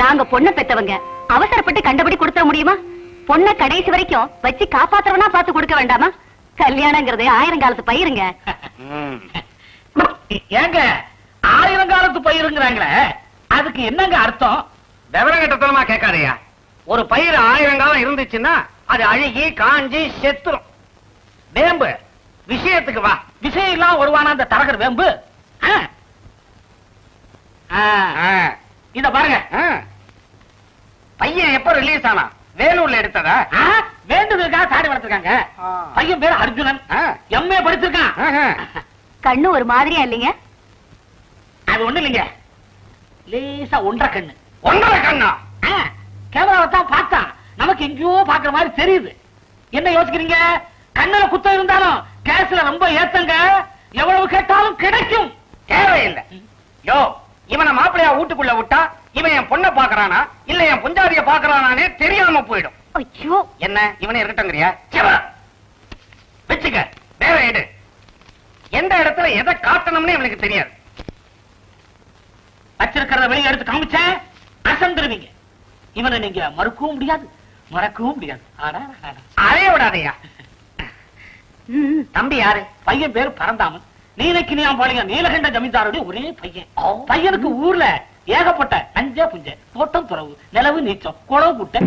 நாங்க பொண்ணை பெத்தவங்க அவசரப்பட்டு கண்டபடி கொடுத்துட முடியுமா? பொண்ணை கடைசி வரைக்கும் வச்சு காப்பாத்துறவனா பார்த்து கொடுக்க வேண்டாமா? கல்யாணங்கிறது 1000 காலத்து பயிருங்க. ஏங்க 1000 காலத்து பயிருங்கிறாங்களே, அதுக்கு என்னங்க அர்த்தம்? விவரங்கட்டத்தனமா கேட்காதயா. ஒரு பயிர் 1000 காலம் இருந்துச்சுன்னா அது அழுகி காஞ்சி செத்துரும். வேம்பு விஷயத்துக்கு வா. விஷயம் எல்லாம் வருவானா அந்த தரகர் வேம்பு? இத பாருங்க, பையன் எப்ப ரிலீஸ் ஆனா? வேலூர்ல எடுத்ததா? வேண்டுதலுக்காக தாடி வளர்த்திருக்காங்க. பையன் பேரு அர்ஜுனன், எம்ஏ படிச்சிருக்கான். கண்ணு ஒரு மாதிரியா இல்லைங்க? அது ஒண்ணு இல்லைங்க, லேசா 1.5 கண்ணு. 1.5 கண்ணா? கேமராவத்தான் பார்த்தா நமக்கு எங்கேயோ பாக்குற மாதிரி தெரியுது. என்ன யோசிக்கிறீங்க? கண்ணுல குத்தம் இருந்தாலும் கேஸ்ல ரொம்ப ஏத்தங்க, எவ்வளவு கேட்டாலும் கிடைக்கும். தேவையில்லை. யோ, இவனை மாப்பிளையா வீட்டுக்குள்ள விட்டா இவன் என் பொண்ணை பாக்குறானா இல்ல என் புஞ்சாதிய பாக்குறானே தெரியாம போயிடும். ஐயோ, என்ன இவனை இருக்கட்டுங்கிறியா? வச்சுக்க, வேற எடு. எந்த இடத்துல எதை காட்டணும்னு இவனுக்கு தெரியாது. வச்சிருக்கிறத வெளியே எடுத்து காமிச்ச அசந்துருவீங்க. இவனை நீங்க மறுக்கவும் முடியாது, மறக்கவும் முடியாது. அதே விடாதையா. தம்பி யாரு? பையன் பேரு பரந்தாமன். நீலக்கினியாம் பாளைய நீலகண்ட ஜமீன்தாருடைய ஒரே பையன். பையனுக்கு ஊர்ல ஏகப்பட்ட நஞ்ச புஞ்ச, தோட்டம் துறவு, நிலவு நீச்சம், குளவு குட்டை.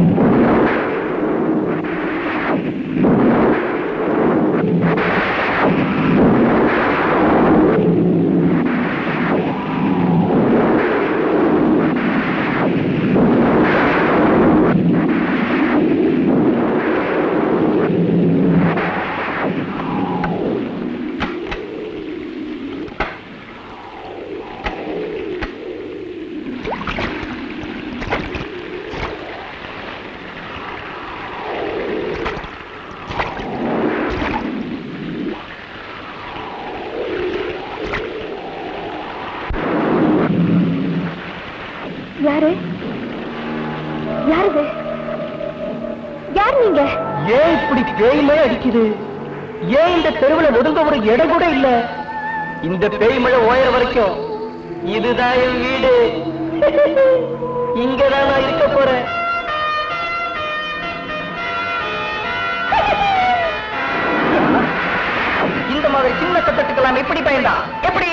யாரு? யாரு? யார் நீங்க? ஏன் இப்படி பேய்மழை அடிக்குது? ஏன் இந்த தெருவில் ஒதுங்க ஒரு இடம் கூட இல்ல? இந்த பேய்மழை ஓயற வரைக்கும் இதுதான் என் வீடு. இங்கதான் நான் இருக்க போறேன். இந்த மாதிரி சின்ன சத்தத்துக்கெல்லாம் எப்படி பயந்தா? எப்படி?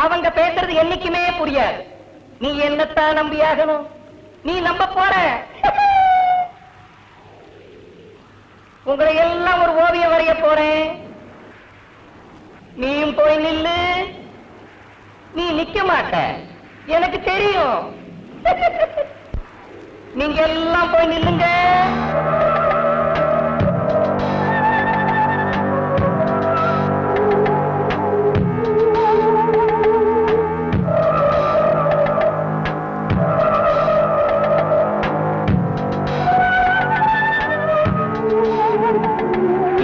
அவங்க பேசுறது என்னைக்குமே புரியாது. நீ என்னத்தான் நம்பியாகணும்? நீ நம்ப போற. உங்களை எல்லாம் ஒரு ஓவியம் வரைய போறேன். நீயும் போய் நில்லு. நீ நிக்க மாட்ட, எனக்கு தெரியும். நீங்க எல்லாம் போய் நில்லுங்க.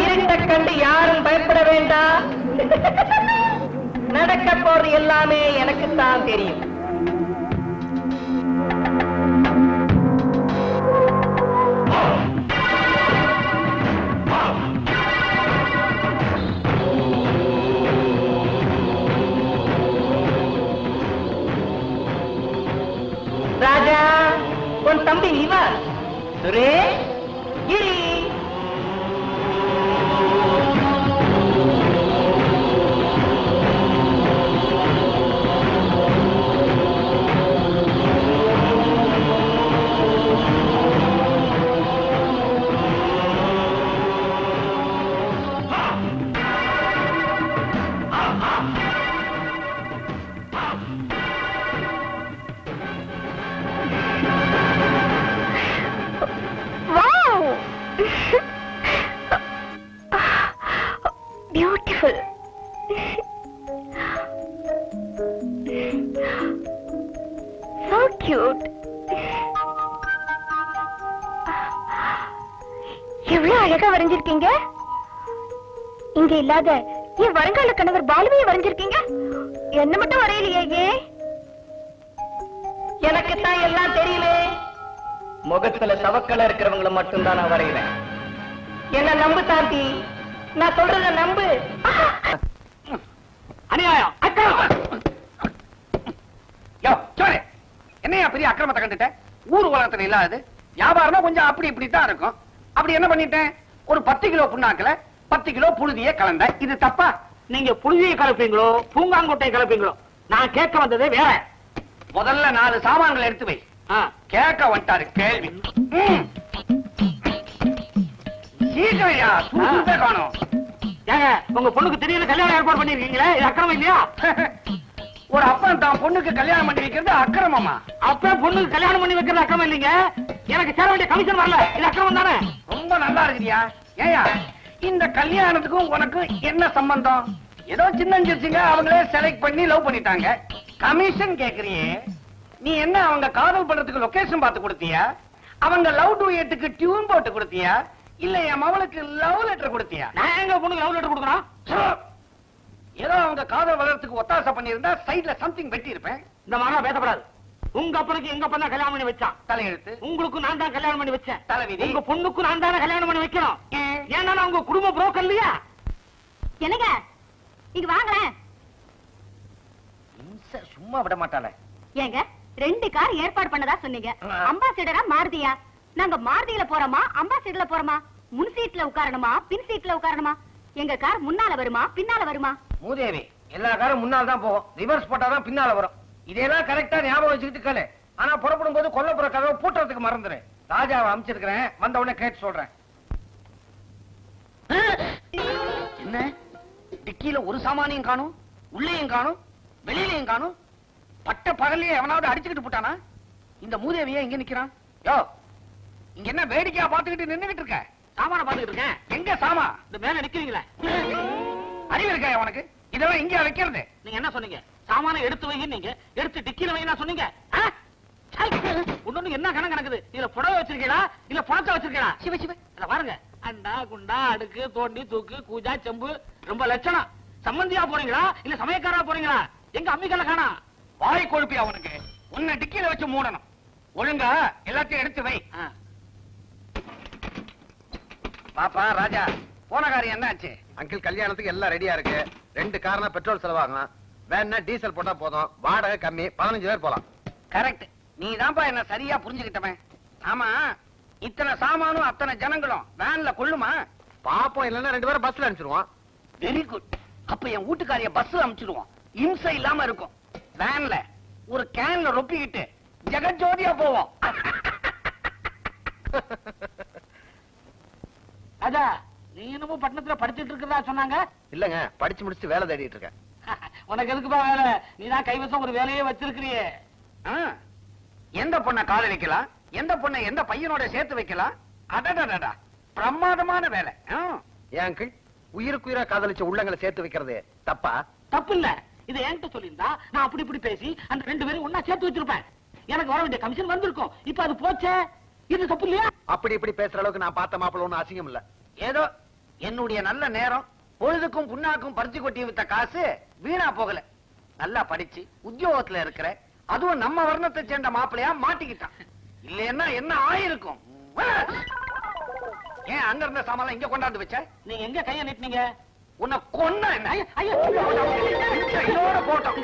இருட்ட கண்டு யாரும் பயப்பட வேண்டாம். நடக்க போறது எல்லாமே எனக்குத்தான் தெரியும். ராஜா, உன் தம்பி இவா சுரே கிரி. எவ்வளவு அழகா வரைஞ்சிருக்கீங்க. இங்க இல்லாத என் வருங்கால கணவர் பாலுவையை வரைஞ்சிருக்கீங்க. என்ன மட்டும் வரையலையே. எனக்கு தான் எல்லாம் தெரியுமே. முகத்துல சவக்கலை இருக்கிறவங்கள மட்டும்தான் நான் வரைகிறேன். என்ன நம்பு தாண்டி, நான் சொல்றத நம்பு. அநியாயம், என்னையா பெரிய அக்கிரமத்தை கண்டுட்ட? ஊர் உலகத்துல இல்லாது வியாபாரமா கொஞ்சம் அப்படி இப்படித்தான் இருக்கும். அப்படி என்ன பண்ணிட்டேன்? ஒரு 10 கிலோ புண்ணாக்குல 10 கிலோ புழுதியை கலந்த. இது தப்பா? நீங்க புழுதியை கலப்பீங்களோ பூங்காங்கொட்டையை கலப்பீங்களோ? நான் கேட்க வந்ததே வேற. முதல்ல 4 சாமான்களை எடுத்து வை. கேட்க வந்துட்டாரு கேள்வி. சீக்கிரையா சுருந்தே காணும். ஏங்க உங்க பொண்ணுக்கு திடீர்னு கல்யாணம் ஏற்பாடு பண்ணிருக்கீங்களே, இது அக்கிரமம் இல்லையா? ஒரு அப்பன் தான் பொண்ணுக்கு கல்யாணம் பண்ணி வைக்கிறது அக்கிரமமா? அப்ப பொண்ணுக்கு கல்யாணம் பண்ணி வைக்கிறது அக்கிரமம் இல்லைங்க. எனக்கு சேர வேண்டிய கமிஷன் வரல, இது அக்கிரமம் தானே? ரொம்ப நல்லா இருக்குதியா. ஏயா இந்த கல்யாணத்துக்கும் உனக்கு என்ன சம்பந்தம்? ஏதோ சின்னஞ்சிருச்சுங்க அவங்களே செலக்ட் பண்ணி லவ் பண்ணிட்டாங்க. கமிஷன் கேக்குறியே? நீ என்ன அவங்க காதல் பண்றதுக்கு லொகேஷன் பார்த்து கொடுத்தியா? அவங்க லவ் டூயட்டுக்கு டியூன் போட்டு கொடுத்தியா? இல்ல என் மவளுக்கு லவ் லெட்டர் கொடுத்தியா? நான் எங்க பொண்ணுக்கு லவ் லெட்டர் கொடுக்கணும்? ஏதோ அவங்க காதல் வளர்றதுக்கு ஒத்தாசை பண்ணியிருந்தா சைடுல சம்திங் வெட்டி இருப்பேன். இந்த மாதிரி பேசப்படாது. உங்க அப்பனுக்கு எங்க அப்பா தான் கல்யாணம் பண்ணி வச்சான். தலையெழுத்து. உங்களுக்கு நான் தான் கல்யாணம் பண்ணி வச்சேன். தலைவிதி. உங்க பொண்ணுக்கு நான் தானே கல்யாணம் பண்ணி வைக்கணும். ஏன்னா நான் உங்க குடும்ப புரோக்கர் இல்லையா? என்னங்க இங்க வாங்களேன். சும்மா விட மாட்டாளே. ஏங்க 2 கார் ஏற்பாடு பண்ணதா சொன்னீங்க. அம்பாசிடரா மாருதியா? நாங்க மாருதியில போறோமா அம்பாசிடர்ல போறோமா? முன் சீட்ல உட்காரணுமா பின் சீட்ல உட்காரணுமா? எங்க கார் முன்னால வருமா பின்னால வருமா? மூதேவி, எல்லா காரும் முன்னால் தான் போகும். ரிவர்ஸ் போட்டாதான் பின்னால வரும். இதெல்லாம் கரெக்டா ஞாபகம் வச்சுக்கிட்டு கலே. ஆனா புறப்படும் போது கொல்லப்புற கதவை பூட்டுறதுக்கு மறந்துரு. ராஜாவை அமைச்சிருக்கிறேன், வந்த உடனே கேட்டு சொல்றேன். என்ன டிக்கியில ஒரு சாமானியும் காணும், உள்ளேயும் காணும், வெளியிலையும் காணும். பட்ட பகல்லையே எவனாவது அடிச்சுக்கிட்டு போட்டானா? இந்த மூதேவியே இங்க நிக்கிறான். யோ, இங்க என்ன வேடிக்கையா பாத்துக்கிட்டு நின்னுகிட்டு இருக்க? சாமான பாத்துக்கிட்டு இருக்கேன். எங்க சாமா? இந்த மேல நிக்கிறீங்களே, அறிவு இருக்கா உனக்கு? இதெல்லாம் இங்க வைக்கிறது. நீங்க என்ன சொன்னீங்க? சாமான எடுத்து வைங்க. நீங்க எடுத்து டிக்கில வைங்க சொன்னீங்க. ஒண்ணு என்ன கணக்கு நடக்குது? இதுல புடவை வச்சிருக்கீங்களா இல்ல பணத்தை வச்சிருக்கீங்களா? சிவ சிவ இத பாருங்க, அண்டா குண்டா அடுக்கு தோண்டி தூக்கு கூஜா செம்பு ரொம்ப லட்சணம். சம்பந்தியா போறீங்களா இல்ல சமயக்காரா போறீங்களா? எங்க அம்மிக்கல்ல காணா? வாய் கொழுப்பி அவனுக்கு. உன்னை டிக்கில வச்சு மூடணும். ஒழுங்கா எல்லாத்தையும் எடுத்து வை. பாப்பா ராஜா, போன காரியம் என்ன ஆச்சு? அங்கிள் கல்யாணத்துக்கு எல்லாம் ரெடியா இருக்கு. 2 கார்னா பெட்ரோல் செலவாகும். வேணா டீசல் போட்டா போதும். வாடகை கம்மி, 15 பேர் போலாம். கரெக்ட். நீ தான்ப்பா என்ன சரியா புரிஞ்சுக்கிட்டவன். ஆமா, இத்தனை சாமானும் அத்தனை ஜனங்களும் வேன்ல கொள்ளுமா? பாப்போம், இல்லன்னா 2 பேரும் பஸ்ல அனுப்பிச்சிருவோம். Very good. அப்ப என் வீட்டுக்காரிய பஸ்ல அனுப்பிச்சிடுவோம். இம்சை இல்லாம இருக்கும். வேன்ல ஒரு கேன்ல ரொப்பிக்கிட்டு ஜெகஜோதியா போவோம். ராஜா, நீ என்னமோ பட்டணத்துல படிச்சிட்டு இருக்கிறதா சொன்னாங்க. இல்லங்க, படிச்சு முடிச்சு வேலை தேடிட்டு இருக்கேன். உனக்கு எதுக்குப்பா வேலை? நீதான் கைவசம் ஒரு வேலையே வச்சிருக்கிறியே. எந்த பொண்ணை காதலிக்கலாம், எந்த பொண்ணை எந்த பையனோட சேர்த்து வைக்கலாம். அடடடடா, பிரமாதமான வேலை. ஏன் அங்கிள், உயிருக்கு உயிரா காதலிச்ச உள்ளங்களை சேர்த்து வைக்கிறது தப்பா? தப்பு இல்ல. இது என்கிட்ட சொல்லியிருந்தா நான் அப்படி இப்படி பேசி அந்த 2 பேரும் ஒன்னா சேர்த்து வச்சிருப்பேன். எனக்கு வர வேண்டிய கமிஷன் வந்திருக்கும். இப்ப அது போச்சே, இது தப்பு இல்லையா? அப்படி இப்படி பேசுற அளவுக்கு நான் பார்த்த மாப்பிள்ள ஒண்ணும் அசிங்கம் இல்ல. ஏதோ என்னுடைய நல்ல நேரம், பொழுதுக்கும் புண்ணாக்கும் பறிச்சு கொட்டி வித்த காசு வீணா போகல. நல்லா படிச்சு உத்தியோகத்துல இருக்கிற, அதுவும் நம்ம வர்ணத்தை சேர்ந்த மாப்பிள்ளையா மாட்டிக்கிட்டான். இல்லன்னா என்ன ஆயிருக்கும்? ஏன் அங்க இருந்த சாமான் இங்க கொண்டாந்து வச்ச? நீங்க எங்க கைய நீட்டினீங்க? உன்னை கொன்ன போட்டோம்.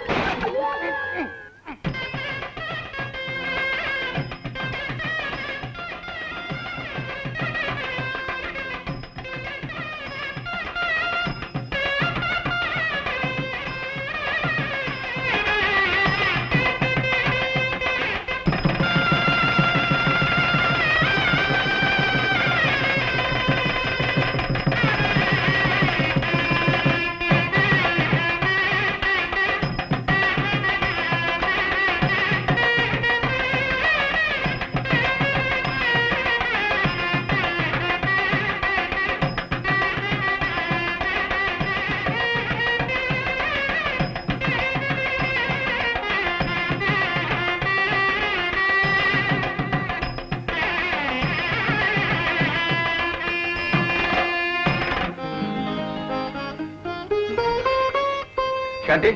சாந்தி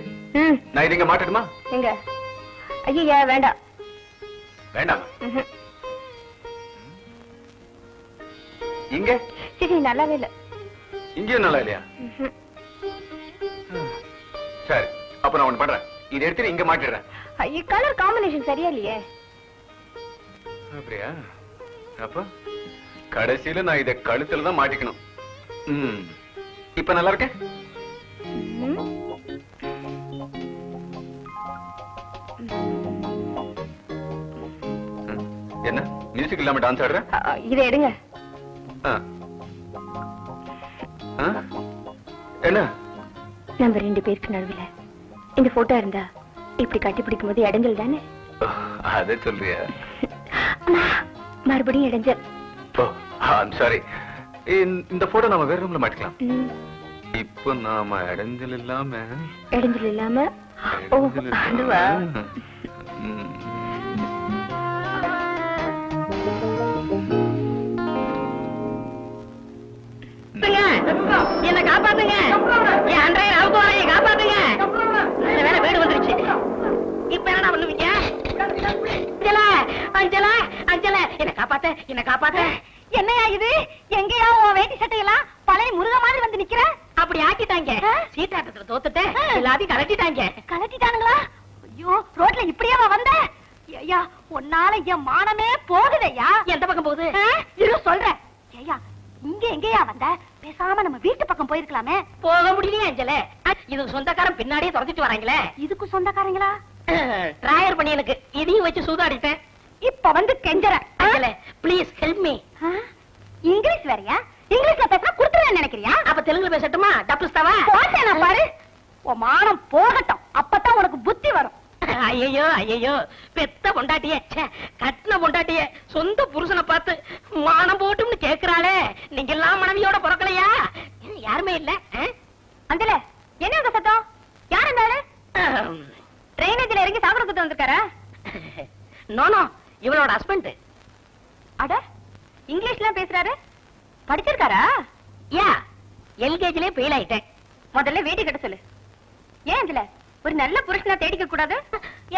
நான் இது இங்க மாட்டட்டுமா? எங்க? ஐயா வேண்டாம். வேண்டாம். இங்க சரி, நல்லாவே இல்ல. இங்கேயும் நல்லா இல்லையா? சரி, அப்ப நான் ஒண்ணு பண்றேன். இதை எடுத்து இங்க மாட்டிடுறேன். ஐயா, கலர் காம்பினேஷன் சரியா இல்லையே. அப்படியா? அப்ப கடைசியில நான் இதை கழுத்துல தான் மாட்டிக்கணும். இப்ப நல்லா இருக்கேன். என்ன மியூசிக் இல்லாம டான்ஸ் ஆடுற? இதை எடுங்க. என்ன நம்ம 2 பேருக்கு நடுவுல இந்த போட்டோ இருந்தா இப்படி கட்டி பிடிக்கும் போது இடைஞ்சல் தானே? அதே சொல்றியா? மறுபடியும் இடைஞ்சல். சாரி, இந்த போட்டோ நாம வேற ரூம்ல மாட்டிக்கலாம். இப்ப நாம இடைஞ்சல் இல்லாம ஓ அதுவா? என்ன காப்பாத்துங்க, என் அன்றைய ராவுக்குமாரியை காப்பாத்துங்க. வேற வீடு வந்துருச்சு. இப்ப என்ன பண்ணுவீங்க? அஞ்சலா அஞ்சலா அஞ்சலா, என்ன காப்பாத்த. என்னையா இது? எங்கயா உன் வேட்டி சட்டையெல்லாம் பழைய முருக மாதிரி வந்து நிக்கிற? அப்படி ஆக்கிட்டாங்க. சீட்டாட்டத்துல தோத்துட்டு எல்லாத்தையும் கலட்டிட்டானுங்களா? ஐயோ, ரோட்ல இப்படியாவா வந்த? ஐயா, உன்னால என் மானமே போகுதையா. எந்த பக்கம் போகுது இரு சொல்றேன். ஐயா, இங்க எங்கயா வந்த? பேசாம நம்ம வீட்டு பக்கம் போயிருக்கலாமே. போக முடியலையே அஞ்சல. இதுக்கு சொந்தக்காரன் பின்னாடியே துரத்திட்டு வராங்களே. இதுக்கு சொந்தக்காரங்களா? டிராயர் பண்ணி எனக்கு இதையும் வச்சு சூதாடிட்டேன். இப்ப வந்து கெஞ்சற. அஞ்சல, ப்ளீஸ் ஹெல்ப் மீ. இங்கிலீஷ் வேறயா? இங்கிலீஷ்ல பேசினா குடுத்துறேன்னு நினைக்கிறியா? அப்ப தெலுங்குல பேசட்டுமா? டப்புஸ்தாவா போட்டேனா பாரு. உன் மானம் போகட்டும், அப்பதான் உனக்கு புத்தி வரும். ஐயோ, பெத்த பொண்டாட்டியே, கட்டின பொண்டாட்டியே சொந்த புருஷனை பார்த்து மானம் போட்டும்னு கேக்குறாளே. நீங்க எல்லாம் மனைவியோட பிறக்கலையா? யாருமே இல்ல. அந்தல என்ன அந்த சத்தம்? யார் இருந்தாரு? ட்ரைனேஜ்ல இறங்கி சாப்பிடறதுக்கு வந்திருக்காரா? நோ, இவளோட ஹஸ்பண்ட். அட, இங்கிலீஷ்லாம் பேசுறாரு. படிச்சிருக்காரா? யா, எல்கேஜிலே ஃபெயில் ஆயிட்டேன். முதல்ல வீட்டு கட்ட சொல்லு. ஏன் இதுல ஒரு நல்ல புருஷனா தேடிக்க கூடாது?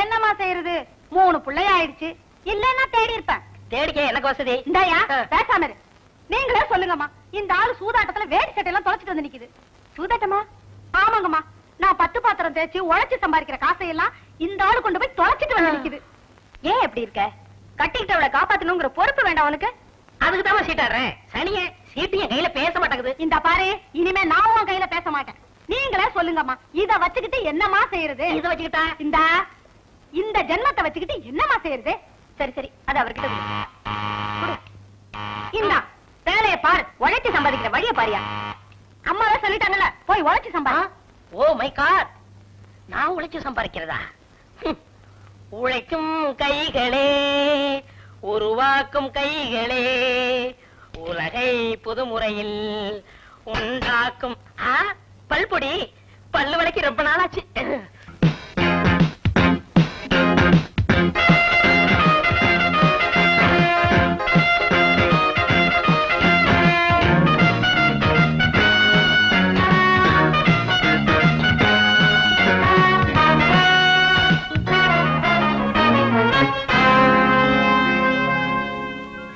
என்னமா செய்யறது, 3 பிள்ளைய ஆயிடுச்சு. இல்லன்னா தேடி இருப்பேன். தேடிக்க எனக்கு வசதி. இந்தாயா பேசாம இரு. நீங்களே சொல்லுங்கம்மா, இந்த ஆளு சூதாட்டத்துல வேட்டி சட்டையெல்லாம் தொலைச்சிட்டு வந்து நிக்குது. சூதாட்டமா? ஆமாங்கம்மா, நான் 10 பாத்திரம் தேய்ச்சி உழைச்சு சம்பாதிக்கிற காசையெல்லாம் இந்த ஆளு கொண்டு போய் தொலைச்சிட்டு வந்து நிக்குது. ஏன் எப்படி இருக்க? கட்டிக்கிட்டவளை காப்பாத்தணுங்கிற பொறுப்பு வேண்டாம் உனக்கு? அதுக்கு தான் சீட்டாடுறேன். சனிய சீட்டு என் கையில பேச மாட்டேங்குது. இந்த பாரு, இனிமே நான் உன் கையில பேச மாட்டேன். நீங்களே சொல்லுங்கம்மா, இத வச்சுக்கிட்டு என்னமா செய்யறது? இத வச்சுக்கிட்டா இந்த ஜென்மத்தை வச்சுக்கிட்டு என்னமா செய்யறது? சரி, அது அவர்கிட்ட கொடு. இந்தா வேலையை பாரு, உழைச்சு சம்பாதிக்கிற வழிய பாரியா. அம்மாவே சொல்லிட்டாங்கல்ல, போய் உழைச்சு சம்பா. ஓ மை காட், நான் உழைச்சு சம்பாதிக்கிறதா? உழைக்கும் கைகளே, உருவாக்கும் கைகளே, உலகை புதுமுறையில் உண்டாக்கும். பல்பொடி பல்லு வளைக்கு ரொம்ப நாளாச்சு.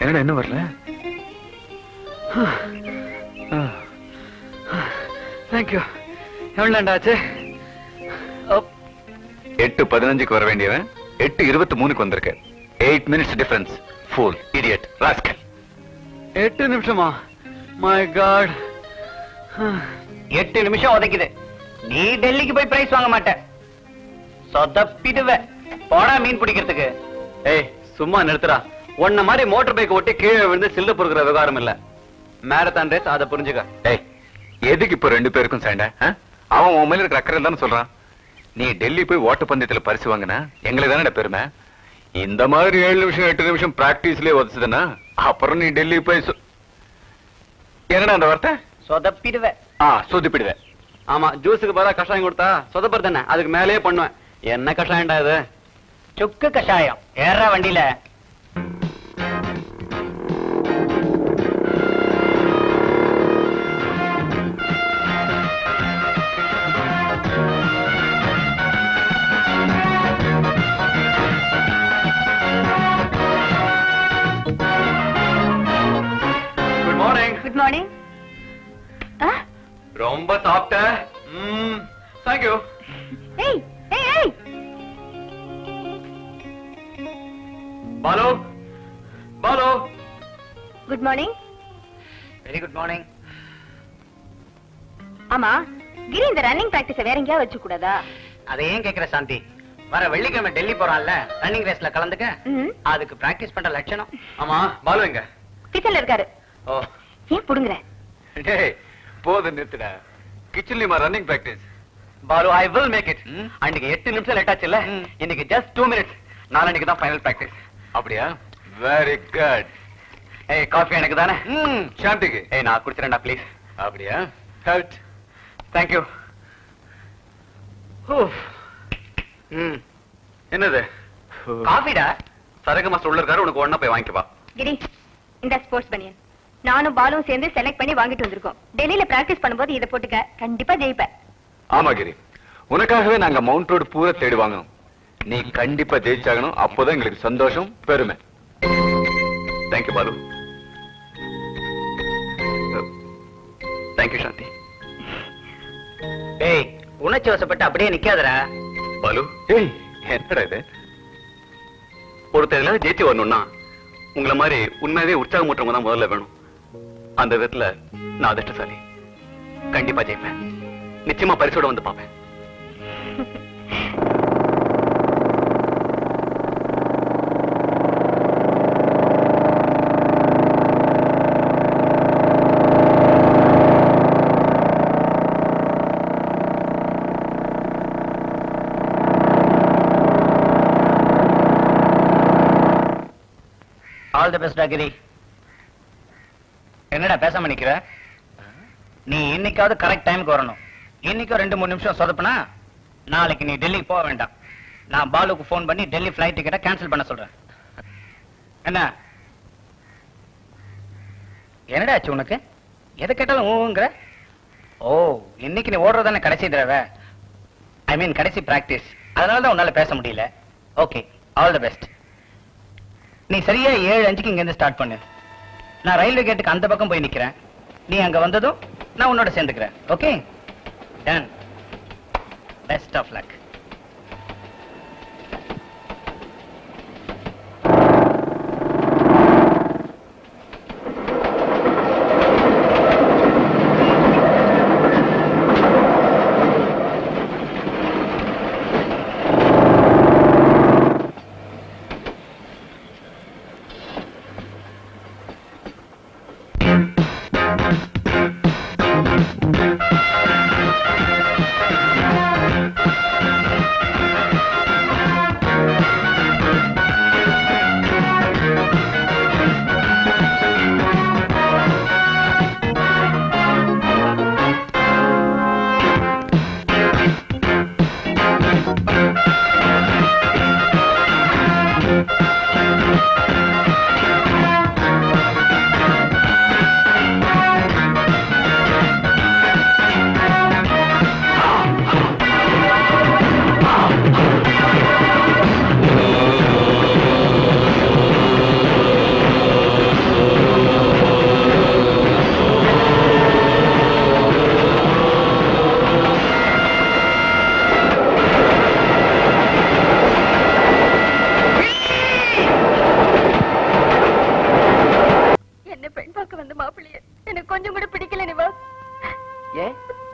என்னடா என்ன வரல? தேங்க்யூ. எவ்வளவு ஆச்சு? 8:15 வர வேண்டியவன் 8:23 வந்திருக்க. 8 minutes difference. Fool, idiot, rascal. 8 நிமிஷமா? My God. 8 நிமிஷம் உதைக்குது. நீ டெல்லிக்கு போய் பிரைஸ் வாங்க மாட்ட. சொதப்பிடுவ. போடா மீன் பிடிக்கிறதுக்கு. ஏய், சும்மா நிறுத்துறா. உன்ன மாதிரி மோட்டார் பைக் ஓட்டி கீழே விழுந்து சில்லு பொறுக்கிற விவகாரம் இல்ல. மேரத்தான் ரேஸ், அதை புரிஞ்சுக்க. ஏய், எதுக்கு இப்ப 2 பேருக்கும் சண்டை? அவன் உன் மேல இருக்கிற அக்கறை தானே சொல்றான். நீ டெல்லி போய் ஓட்டப்பந்தயத்துல பரிசு வாங்கினா எங்களுக்கு தானே பெருமை. இந்த மாதிரி 7 நிமிஷம் 8 நிமிஷம் பிராக்டிஸ்லயே உதச்சுதுன்னா அப்புறம் நீ டெல்லி போய் என்னடா அந்த வார்த்தை? சொதப்பிடுவ. சொதப்பிடுவ. ஆமா, ஜூஸுக்கு பதிலா கஷாயம் கொடுத்தா சொதப்பர் தானே, அதுக்கு மேலேயே பண்ணுவேன். என்ன கஷாயம்டா இது? சுக்கு கஷாயம். ஏற வண்டியில. மார்னிங். Good morning. ரொம்ப சாப்பிட்ட. Thank you. ஏய் ஏய் ஏய். Balu. Balu. Good morning. Very good morning. ஆமா, கிரி இந்த ரன்னிங் பிராக்டிஸ் வேற எங்கேயா வச்சு கூடாதா? அதை ஏன் கேக்குற சாந்தி? வர வெள்ளிக்கிழமை டெல்லி போறான்ல, ரன்னிங் ரேஸ்ல கலந்துக்க. அதுக்கு பிராக்டிஸ் பண்ற லட்சணம். ஆமா, பாலு எங்க? கிச்சன்ல இருக்காரு. ஓ. ஏன் புடுங்குற? டேய், போது நிறுத்துடா. கிச்சன்லயுமா running practice? Balu, I will make it. அன்னைக்கு 8 நிமிஷம் லேட் ஆச்சுல்ல, இன்னைக்கு ஜஸ்ட் 2 minutes. நாளைக்கு தான் ஃபைனல் பிராக்டிஸ். அப்படியா? Very good. ஏய், காஃபி எனக்கு தானே? சாந்திக்கு. ஏய், நான் குடிச்சிரேன்டா ப்ளீஸ். அப்படியா? ஹெல்த். Thank you. என்னது? காஃபிடா. சரக்கு மாஸ்டர் உள்ள இருக்காரு, உனக்கு ஒண்ணா போய் வாங்கிக்க வா. கிரி, இந்த ஸ்போர்ட்ஸ் பனியன் நானும் பாலும் சேர்ந்து செலக்ட் பண்ணி வாங்கிட்டு வந்திருக்கோம். டெல்லியில பிராக்டிஸ் பண்ணும்போது இதை போட்டுக்க, கண்டிப்பா ஜெயிப்ப. ஆமா கிரி, உனக்காகவே நாங்க மவுண்ட் ரோடு பூரா தேடி வாங்கணும். நீ கண்டிப்பா ஜெயிச்சாகணும், அப்போதான் எங்களுக்கு சந்தோஷம், பெருமை. தேங்க்யூ பாலு. தேங்க்யூ சாந்தி. ஏய், உணர்ச்சி வசப்பட்டு அப்படியே நிக்காதடா. பாலு, ஏய் என்னடா இது? ஒருத்தர் ஜெயிச்சு வரணும்னா உங்களை மாதிரி உண்மையாவே உற்சாகமூட்டவங்க தான் முதல்ல வேணும். அந்த விதத்துல நான் அதிர்ஷ்டசாலி. கண்டிப்பா ஜெயிப்பேன். நிச்சயமா பரிசோட வந்து பாப்பேன். ஆல் தி பெஸ்ட் கிரி. என்னடா பேசாம நிக்கிற? நீ இன்னைக்காவது கரெக்ட் டைமுக்கு வரணும். இன்னைக்கும் 2-3 நிமிஷம் சொதப்புனா நாளைக்கு நீ டெல்லிக்கு போக வேண்டாம். நான் பாலுக்கு போன் பண்ணி டெல்லி ஃபிளைட் டிக்கெட்டை கேன்சல் பண்ண சொல்றேன். என்ன என்னடா ஆச்சு உனக்கு? எதை கேட்டாலும் ஊங்குற. ஓ, இன்னைக்கு நீ ஓடுறதானே கடைசி தடவை. ஐ மீன் கடைசி பிராக்டிஸ். அதனால தான் உன்னால பேச முடியல. Okay, all the best. நீ சரியா 7:05 இங்க இருந்து ஸ்டார்ட் பண்ணு. நான் ரயில்வே கேட்டுக்கு அந்த பக்கம் போய் நிக்கிறேன். நீ அங்க வந்ததும் நான் உன்னோட சேர்ந்துக்கிறேன். Okay, done. Best of luck.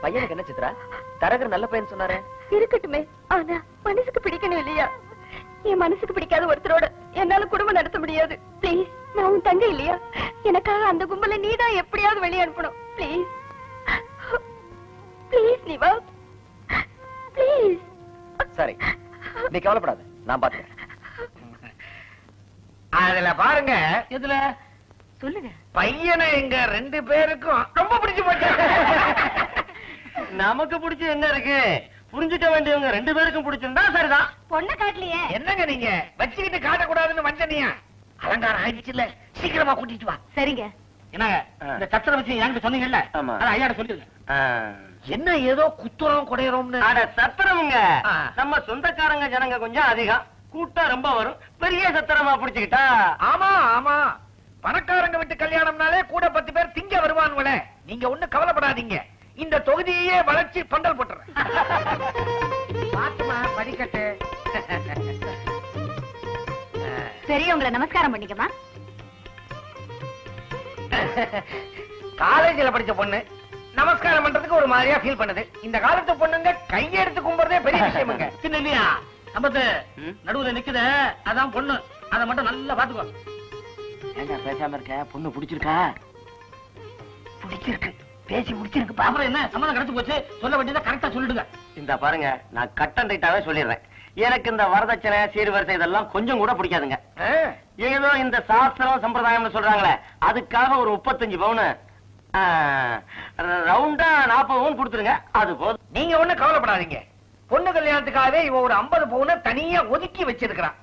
பையனுக்கு என்ன சித்ரா? தரகர் நல்ல பையன் சொன்னாரே. இருக்கட்டுமே, ஆனா மனசுக்கு பிடிக்கணும் இல்லையா? என் மனசுக்கு பிடிக்காத ஒருத்தரோட என்னால குடும்பம் நடத்த முடியாது. பிளீஸ், நான் உன் தங்க இல்லையா? எனக்காக அந்த கும்பல நீதான் எப்படியாவது வெளியே அனுப்பணும். பிளீஸ் பிளீஸ், நீ வா பிளீஸ். சரி, நீ கவலைப்படாத, நான் பாத்துக்கிறேன். அதுல பாருங்க. எதுல சொல்லுங்க. பையனை எங்க 2 பேருக்கும் ரொம்ப பிடிச்சு போச்சு. நமக்கு பிடிச்சது என்ன இருக்கு? புரிஞ்சுக்க வேண்டியவங்க 2 பேருக்கும் பிடிச்சிருந்தா சரிதான். பொண்ணை காட்டலையே. என்னங்க நீங்க வச்சுக்கிட்டு காட்டக்கூடாதுன்னு வந்தனியா? அலங்காரம் ஆயிடுச்சு இல்ல, சீக்கிரமா கூட்டிட்டு வா. சரிங்க. என்னங்க இந்த சத்திர வச்சு என்கிட்ட சொன்னீங்கல்ல, ஆமா. அத ஐயாட்ட சொல்லிருங்க. என்ன ஏதோ குத்துறோம் குடையறோம்னு? அட சத்திரமுங்க, ஆ. நம்ம சொந்தக்காரங்க ஜனங்க கொஞ்சம் அதிகம், கூட்டம் ரொம்ப வரும். பெரிய சத்திரமா பிடிச்சுக்கிட்டா. ஆமா ஆமா, பணக்காரங்க விட்டு கல்யாணம்னாலே கூட 10 பேர் திங்க நீங்க ஒண்ணு கவலைப்படாதீங்க, இந்த தொகுதியே வளர்ச்சி பந்தல் போட்டுறேன். பாத்துமா படிக்கட்டு. பெரியவங்களை நமஸ்காரம் பண்ணிக்கமா. காலேஜ்ல படிச்ச பொண்ணு நமஸ்காரம் பண்றதுக்கு ஒரு மாதிரியா ஃபீல் பண்ணுது. இந்த காலத்து பொண்ணுங்க கையெடுத்து கும்பிடுறதே பெரிய விஷயமுங்க. சின்ன இல்லையா சம்பத்து நடுவுல நிக்குத, அதான் பொண்ணு. அதை மட்டும் நல்லா பாத்துக்கோ. ஏங்க பேசாம இருக்க? பொண்ணு பிடிச்சிருக்கா? பிடிச்சிருக்கு, பேசி முடிச்சிருக்கு. அப்புறம் என்ன சம்மதம் கிடைச்சு போச்சு, சொல்ல வேண்டியதை கரெக்டா சொல்லிடுங்க. இந்த பாருங்க, நான் கட்டன் ரைட்டாவே சொல்லிடுறேன். எனக்கு இந்த வரதட்சணை சீர்வரிசை இதெல்லாம் கொஞ்சம் கூட பிடிக்காதுங்க. ஏதோ இந்த சாஸ்திரம் சம்பிரதாயம்னு சொல்றாங்களே, அதுக்காக ஒரு 35 பவுன் ரவுண்டா 40 பவுன் கொடுத்துருங்க, அது போதும். நீங்க ஒண்ணு கவலைப்படாதீங்க. பொண்ணு கல்யாணத்துக்காகவே இவ ஒரு 50 பவுனை தனியா ஒதுக்கி வச்சிருக்கிறான்.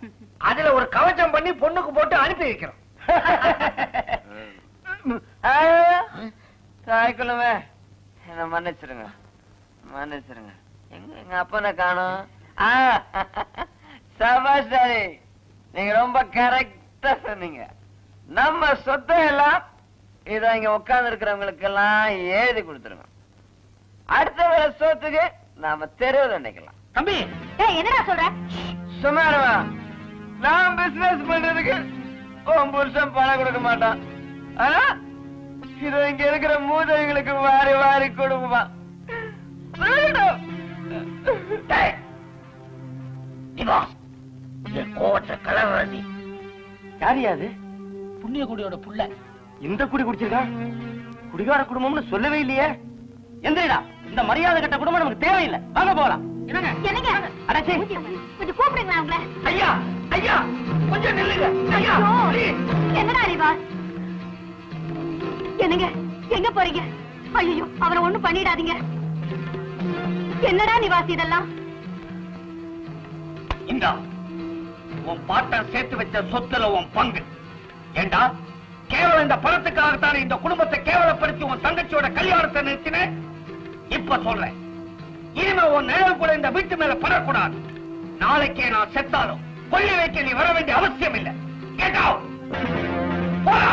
அதுல ஒரு கவச்சம் பண்ணி பொண்ணுக்கு போட்டு அனுப்பி வைக்கிறோம். தாய்க்குள்ளவே என்ன மன்னிச்சிருங்க, மன்னிச்சிருங்க. எங்க அப்பனை காணோம். சபாஷாரி, நீங்க ரொம்ப கரெக்டா சொன்னீங்க. நம்ம சொத்தை எல்லாம் இத இங்க உட்கார்ந்து இருக்கிறவங்களுக்கு எல்லாம் எழுதி கொடுத்துருங்க. அடுத்த வேலை சொத்துக்கு நாம தெருவில் நினைக்கலாம். தம்பி என்னடா சொல்ற? சுமாரவா, நான் பிசினஸ் பண்றதுக்கு உன் புருஷன் பணம் கொடுக்க மாட்டான். ஆனா இத இங்க இருக்கிற மூதைங்களுக்கு வாரி வாரி கொடுக்குமா. கோவத்தை கலவரதி யாரியாது? புண்ணிய குடியோட புள்ள. இந்த குடி குடிச்சிருக்கா? குடிகார குடும்பம்னு சொல்லவே இல்லையே. எந்திரடா, இந்த மரியாதை கட்ட குடும்பம் நமக்கு தேவையில்லை. வாங்க போலாம். என்னங்க அடச்சே, கொஞ்சம் கூப்பிடுங்களா அவங்கள? ஐயா ஐயா கொஞ்சம் நில்லுங்க ஐயா. என்னடா அறிவா? என்னங்க எங்க போறீங்க? ஐயோ, அவரை ஒண்ணும் பண்ணிடாதீங்க. என்னடா நிவாசி இதெல்லாம்? இந்தா உன் பாட்டன் சேர்த்து வச்ச சொத்துல உன் பங்கு. ஏண்டா, கேவலம் இந்த பணத்துக்காகத்தானே இந்த குடும்பத்தை கேவலப்படுத்தி உன் தங்கச்சியோட கல்யாணத்தை நிறுத்தினேன். இப்ப சொல்றேன், இனிமே உன் நிழல் கூட இந்த வீட்டு மேல படக்கூடாது. நாளைக்கே நான் செத்தாலும் கொள்ளி வைக்க நீ வர வேண்டிய அவசியம் இல்லை. கேட்டா போடா.